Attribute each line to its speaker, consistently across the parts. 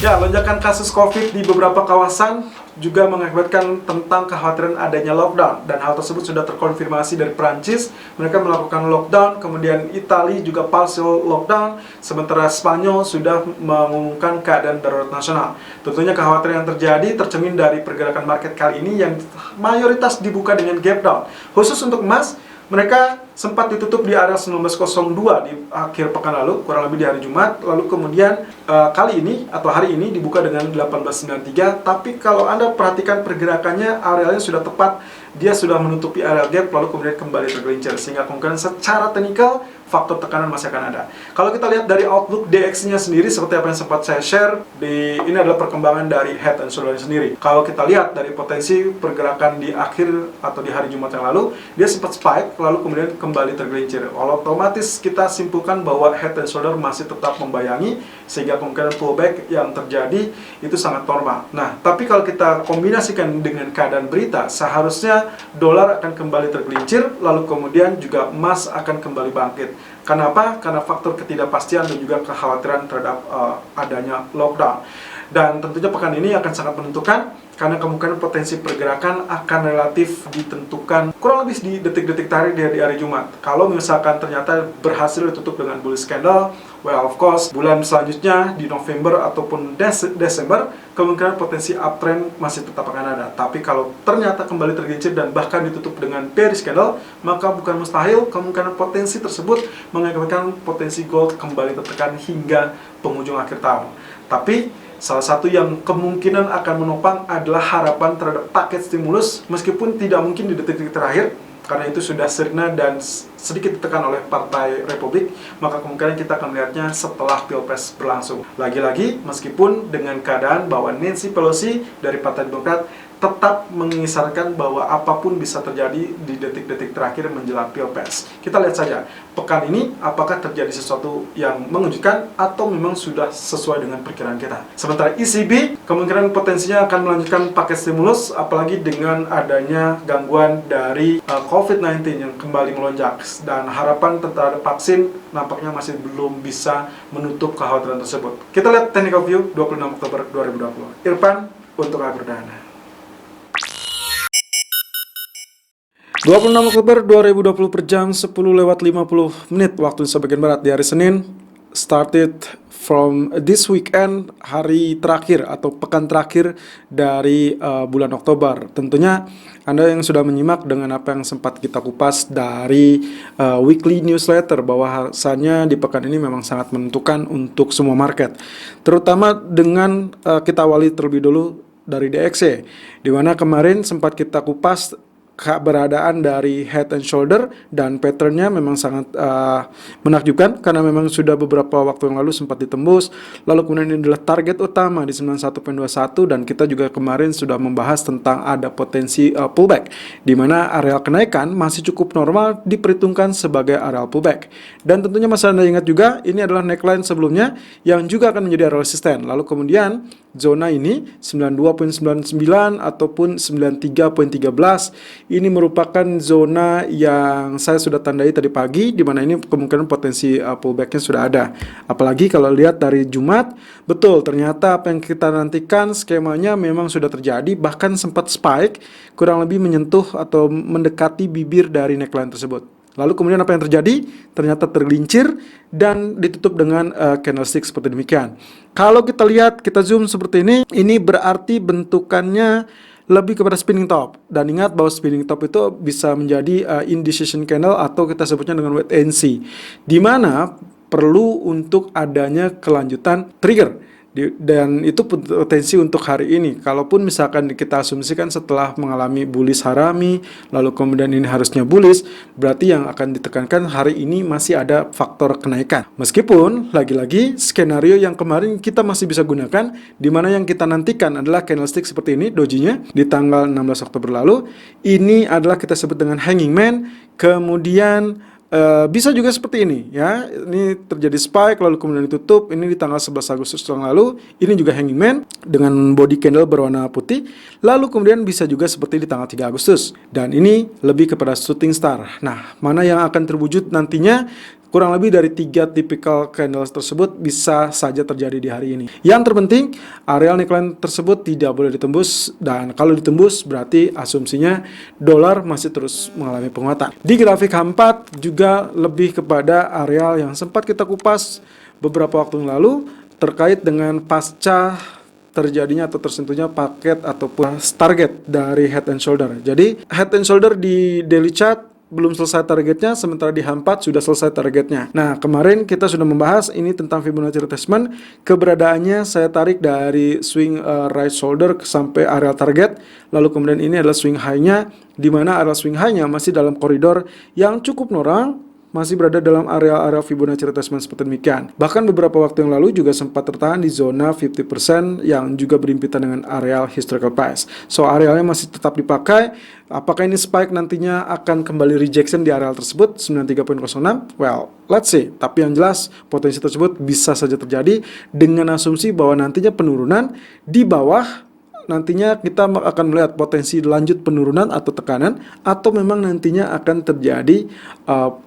Speaker 1: Ya, lonjakan kasus COVID di beberapa kawasan juga mengakibatkan tentang kekhawatiran adanya lockdown, dan hal tersebut sudah terkonfirmasi dari Prancis. Mereka melakukan lockdown, kemudian Italia juga partial lockdown, sementara Spanyol sudah mengumumkan keadaan darurat nasional. Tentunya kekhawatiran yang terjadi tercermin dari pergerakan market kali ini yang mayoritas dibuka dengan gap down. Khusus untuk emas, mereka sempat ditutup di area 1902 di akhir pekan lalu, kurang lebih di hari Jumat. Lalu kemudian kali ini atau hari ini dibuka dengan 1893. Tapi kalau Anda perhatikan pergerakannya, arealnya sudah tepat. Dia sudah menutupi area gap lalu kemudian kembali tergelincir. Sehingga kemungkinan secara teknikal faktor tekanan masih akan ada. Kalau kita lihat dari outlook DX-nya sendiri, seperti apa yang sempat saya share, ini adalah perkembangan dari head and shoulder sendiri. Kalau kita lihat dari potensi pergerakan di akhir atau di hari Jumat yang lalu, dia sempat spike, lalu kemudian kembali tergelincir. Kalau otomatis kita simpulkan bahwa head and shoulder masih tetap membayangi, sehingga kemungkinan pullback yang terjadi itu sangat normal. Nah, tapi kalau kita kombinasikan dengan keadaan berita, seharusnya dolar akan kembali tergelincir, lalu kemudian juga emas akan kembali bangkit. Kenapa? Karena faktor ketidakpastian dan juga kekhawatiran terhadap adanya lockdown. Dan tentunya pekan ini akan sangat menentukan, karena kemungkinan potensi pergerakan akan relatif ditentukan kurang lebih di detik-detik terakhir di hari Jumat. Kalau misalkan ternyata berhasil ditutup dengan bullish candle, well of course, bulan selanjutnya di November ataupun Desember, kemungkinan potensi uptrend masih tetap akan ada. Tapi kalau ternyata kembali tergelincir dan bahkan ditutup dengan bearish candle, maka bukan mustahil kemungkinan potensi tersebut mengakibatkan potensi gold kembali tertekan hingga penghujung akhir tahun. Tapi salah satu yang kemungkinan akan menopang adalah harapan terhadap paket stimulus, meskipun tidak mungkin di detik-detik terakhir, karena itu sudah sirna dan sedikit ditekan oleh Partai Republik, maka kemungkinan kita akan melihatnya setelah Pilpres berlangsung. Lagi-lagi, meskipun dengan keadaan bahwa Nancy Pelosi dari Partai Demokrat tetap mengisarkan bahwa apapun bisa terjadi di detik-detik terakhir menjelang Pilpres. Kita lihat saja, pekan ini apakah terjadi sesuatu yang mengejutkan atau memang sudah sesuai dengan perkiraan kita. Sementara ECB, kemungkinan potensinya akan melanjutkan paket stimulus, apalagi dengan adanya gangguan dari COVID-19 yang kembali melonjak. Dan harapan terhadap vaksin nampaknya masih belum bisa menutup kekhawatiran tersebut. Kita lihat technical view 26 Oktober 2020. Irfan untuk Perdana. 26 Oktober 2020 per jam 10:50 waktu Indonesia bagian Barat di hari Senin. Started from this weekend, hari terakhir atau pekan terakhir dari bulan Oktober. Tentunya Anda yang sudah menyimak dengan apa yang sempat kita kupas dari weekly newsletter, bahwa rasanya di pekan ini memang sangat menentukan untuk semua market. Terutama dengan kita awali terlebih dulu dari DXY, di mana kemarin sempat kita kupas keberadaan dari head and shoulder, dan patternnya memang sangat menakjubkan, karena memang sudah beberapa waktu yang lalu sempat ditembus, lalu kemudian ini adalah target utama di 91.21, dan kita juga kemarin sudah membahas tentang ada potensi pullback, di mana areal kenaikan masih cukup normal diperhitungkan sebagai areal pullback. Dan tentunya masih Anda ingat juga, ini adalah neckline sebelumnya yang juga akan menjadi area resisten. Lalu kemudian zona ini 92.99 ataupun 93.13, ini merupakan zona yang saya sudah tandai tadi pagi, di mana ini kemungkinan potensi pullbacknya sudah ada. Apalagi kalau lihat dari Jumat, betul ternyata apa yang kita nantikan skemanya memang sudah terjadi, bahkan sempat spike kurang lebih menyentuh atau mendekati bibir dari neckline tersebut. Lalu kemudian apa yang terjadi? Ternyata tergelincir dan ditutup dengan candlestick seperti demikian. Kalau kita lihat, kita zoom seperti ini berarti bentukannya lebih kepada spinning top. Dan ingat bahwa spinning top itu bisa menjadi indecision candle atau kita sebutnya dengan wait and see, di mana perlu untuk adanya kelanjutan trigger. Dan itu potensi untuk hari ini. Kalaupun misalkan kita asumsikan setelah mengalami bullish harami, lalu kemudian ini harusnya bullish, berarti yang akan ditekankan hari ini masih ada faktor kenaikan. Meskipun lagi-lagi skenario yang kemarin kita masih bisa gunakan, di mana yang kita nantikan adalah candlestick seperti ini, dojinya di tanggal 16 Oktober lalu. Ini adalah kita sebut dengan hanging man. Kemudian bisa juga seperti ini ya, ini terjadi spike lalu kemudian ditutup, ini di tanggal 11 Agustus yang lalu, ini juga hanging man dengan body candle berwarna putih, lalu kemudian bisa juga seperti di tanggal 3 Agustus, dan ini lebih kepada shooting star. Nah, mana yang akan terwujud nantinya kurang lebih dari 3 tipikal candles tersebut bisa saja terjadi di hari ini. Yang terpenting, area neckline tersebut tidak boleh ditembus, dan kalau ditembus berarti asumsinya dolar masih terus mengalami penguatan. Di grafik H4 juga lebih kepada area yang sempat kita kupas beberapa waktu yang lalu terkait dengan pasca terjadinya atau tersentuhnya paket ataupun target dari head and shoulder. Jadi head and shoulder di daily chart belum selesai targetnya, sementara di H4 sudah selesai targetnya. Nah, kemarin kita sudah membahas ini tentang Fibonacci retracement. Keberadaannya saya tarik dari swing right shoulder sampai area target, lalu kemudian ini adalah swing high-nya, di mana area swing high-nya masih dalam koridor yang cukup normal, masih berada dalam area-area Fibonacci retracement seperti demikian. Bahkan beberapa waktu yang lalu juga sempat tertahan di zona 50% yang juga berhimpitan dengan area historical price. So, arealnya masih tetap dipakai. Apakah ini spike nantinya akan kembali rejection di area tersebut 93.06? Well, let's see. Tapi yang jelas potensi tersebut bisa saja terjadi dengan asumsi bahwa nantinya penurunan di bawah. Nantinya kita akan melihat potensi lanjut penurunan atau tekanan, atau memang nantinya akan terjadi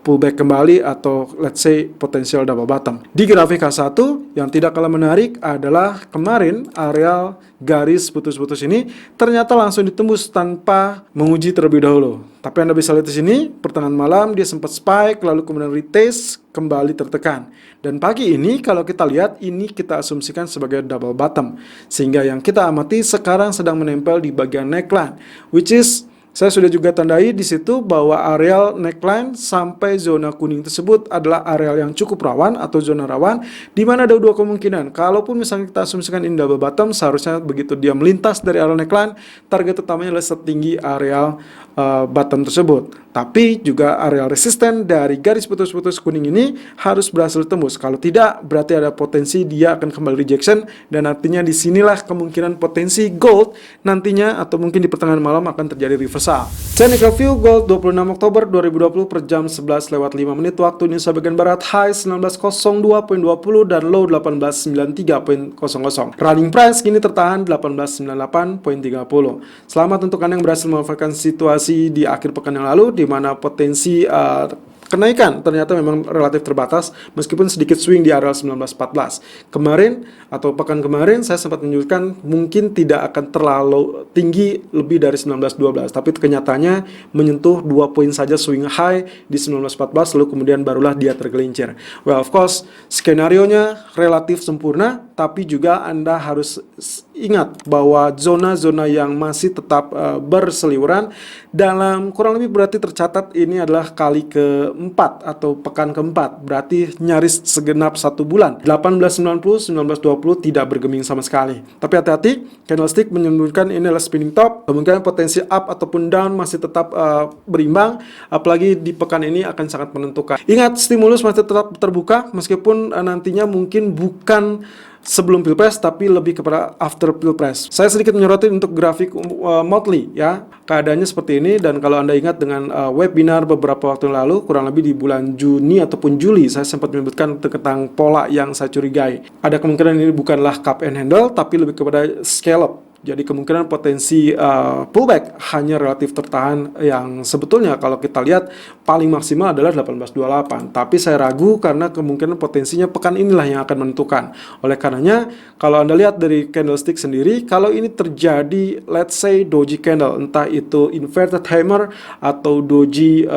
Speaker 1: pullback kembali atau let's say potensial double bottom. Di grafik H1 yang tidak kalah menarik adalah kemarin area garis putus-putus ini ternyata langsung ditembus tanpa menguji terlebih dahulu. Tapi Anda bisa lihat di sini pertengahan malam dia sempat spike lalu kemudian retest kembali tertekan. Dan pagi ini kalau kita lihat ini kita asumsikan sebagai double bottom. Sehingga yang kita amati sekarang sedang menempel di bagian neckline, which is saya sudah juga tandai di situ bahwa areal neckline sampai zona kuning tersebut adalah areal yang cukup rawan atau zona rawan, di mana ada dua kemungkinan. Kalaupun misalnya kita asumsikan ini double bottom, seharusnya begitu dia melintas dari areal neckline, target utamanya adalah setinggi areal bottom tersebut. Tapi juga areal resisten dari garis putus-putus kuning ini harus berhasil tembus. Kalau tidak, berarti ada potensi dia akan kembali rejection, dan artinya disinilah kemungkinan potensi gold nantinya atau mungkin di pertengahan malam akan terjadi reversal. Technical view gold 26 Oktober 2020 per jam 11:05 waktu Indonesia bagian barat, high 1902.20 dan low 1893.00. Running price kini tertahan 1898.30. Selamat untuk Anda yang berhasil memanfaatkan situasi di akhir pekan yang lalu, di mana potensi kenaikan ternyata memang relatif terbatas meskipun sedikit swing di area 1914. Kemarin atau pekan kemarin saya sempat menunjukkan mungkin tidak akan terlalu tinggi lebih dari 1912, tapi kenyataannya menyentuh 2 poin saja swing high di 1914 lalu kemudian barulah dia tergelincir. Well, of course, skenario-nya relatif sempurna, tapi juga Anda harus ingat bahwa zona-zona yang masih tetap berseliweran dalam kurang lebih berarti tercatat ini adalah kali keempat atau pekan keempat, berarti nyaris segenap 1 bulan. 1890, 1920 tidak bergeming sama sekali. Tapi hati-hati, candlestick menunjukkan ini adalah spinning top, kemungkinan potensi up ataupun down masih tetap berimbang, apalagi di pekan ini akan sangat menentukan. Ingat, stimulus masih tetap terbuka meskipun nantinya mungkin bukan sebelum Pilpres tapi lebih kepada after Pilpres. Saya sedikit menyoroti untuk grafik monthly ya. Keadaannya seperti ini, dan kalau Anda ingat dengan webinar beberapa waktu yang lalu, kurang lebih di bulan Juni ataupun Juli, saya sempat menyebutkan tentang pola yang saya curigai. Ada kemungkinan ini bukanlah cup and handle tapi lebih kepada scallop. Jadi kemungkinan potensi pullback hanya relatif tertahan, yang sebetulnya kalau kita lihat paling maksimal adalah 1828. Tapi saya ragu karena kemungkinan potensinya pekan inilah yang akan menentukan. Oleh karenanya, kalau Anda lihat dari candlestick sendiri, kalau ini terjadi let's say doji candle, entah itu inverted hammer atau doji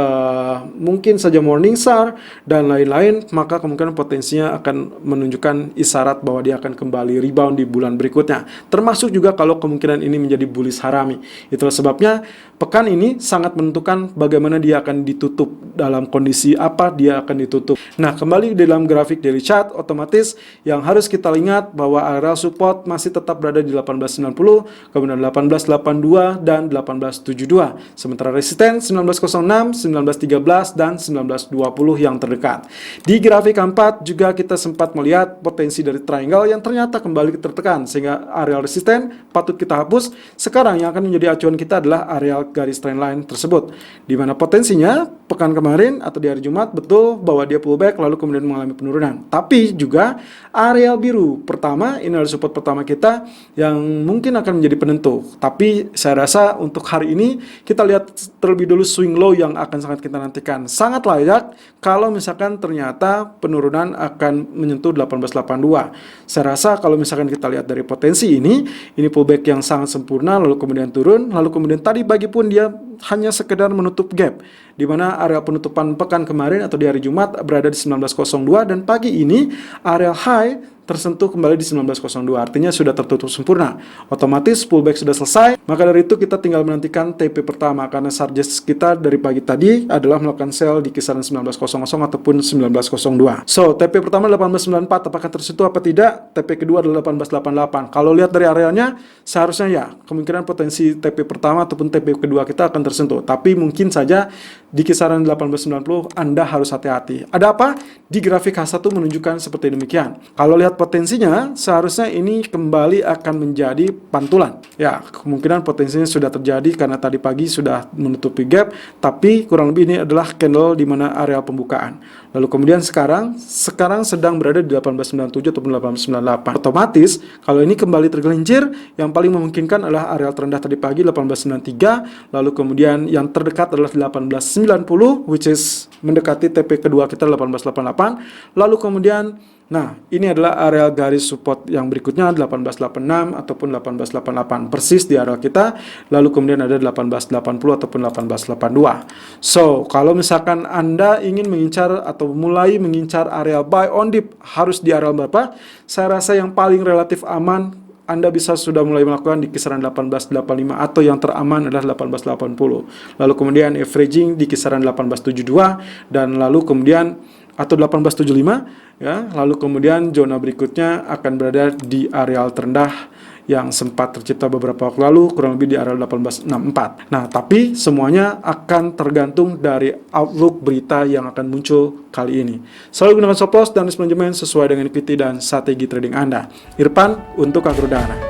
Speaker 1: mungkin saja morning star dan lain-lain, maka kemungkinan potensinya akan menunjukkan isyarat bahwa dia akan kembali rebound di bulan berikutnya. Termasuk juga kalau kemungkinan ini menjadi bullish harami. Itulah sebabnya pekan ini sangat menentukan bagaimana dia akan ditutup, dalam kondisi apa dia akan ditutup. Nah, kembali dalam grafik daily chart, otomatis yang harus kita ingat bahwa area support masih tetap berada di 1890, kemudian 1882 dan 1872. Sementara resisten 1906, 1913 dan 1920 yang terdekat. Di grafik keempat juga kita sempat melihat potensi dari triangle yang ternyata kembali tertekan, sehingga area resisten patut kita hapus. Sekarang yang akan menjadi acuan kita adalah areal garis trendline tersebut, di mana potensinya pekan kemarin atau di hari Jumat betul bahwa dia pullback lalu kemudian mengalami penurunan. Tapi juga areal biru pertama ini adalah support pertama kita yang mungkin akan menjadi penentu. Tapi saya rasa untuk hari ini kita lihat terlebih dulu swing low yang akan sangat kita nantikan. Sangat layak kalau misalkan ternyata penurunan akan menyentuh 1882. Saya rasa kalau misalkan kita lihat dari potensi ini pullback yang sangat sempurna lalu kemudian turun, lalu kemudian tadi pagi pun dia hanya sekedar menutup gap, di mana area penutupan pekan kemarin atau di hari Jumat berada di 1902 dan pagi ini area high tersentuh kembali di 1902, artinya sudah tertutup sempurna. Otomatis pullback sudah selesai, maka dari itu kita tinggal menantikan TP pertama, karena target kita dari pagi tadi adalah melakukan sell di kisaran 1900 ataupun 1902. So, TP pertama 1894, apakah tersentuh apa tidak? TP kedua adalah 1888. Kalau lihat dari arealnya, seharusnya ya, kemungkinan potensi TP pertama ataupun TP kedua kita akan tersentuh, tapi mungkin saja di kisaran 1890 Anda harus hati-hati. Ada apa? Di grafik H1 menunjukkan seperti demikian. Kalau lihat potensinya, seharusnya ini kembali akan menjadi pantulan. Ya, kemungkinan potensinya sudah terjadi karena tadi pagi sudah menutupi gap, tapi kurang lebih ini adalah candle di mana area pembukaan. Lalu kemudian sekarang sedang berada di 1897 ataupun 1898. Otomatis, kalau ini kembali tergelincir, yang paling memungkinkan adalah area terendah tadi pagi 1893, lalu kemudian yang terdekat adalah 1890, which is mendekati TP kedua kita 1888, lalu kemudian ini adalah area garis support yang berikutnya 1886 ataupun 1888, persis di area kita, lalu kemudian ada 1880 ataupun 1882. So, kalau misalkan Anda ingin mengincar atau mulai mengincar area buy on dip, harus di area berapa? Saya rasa yang paling relatif aman Anda bisa sudah mulai melakukan di kisaran 1885 atau yang teraman adalah 1880. Lalu kemudian averaging di kisaran 1872 dan lalu kemudian atau 1875 ya. Lalu kemudian zona berikutnya akan berada di areal terendah yang sempat tercipta beberapa waktu lalu, kurang lebih di area 1864. Nah, tapi semuanya akan tergantung dari outlook berita yang akan muncul kali ini. Selalu gunakan stop loss dan risk management sesuai dengan equity dan strategi trading Anda. Irfan untuk Agrodana.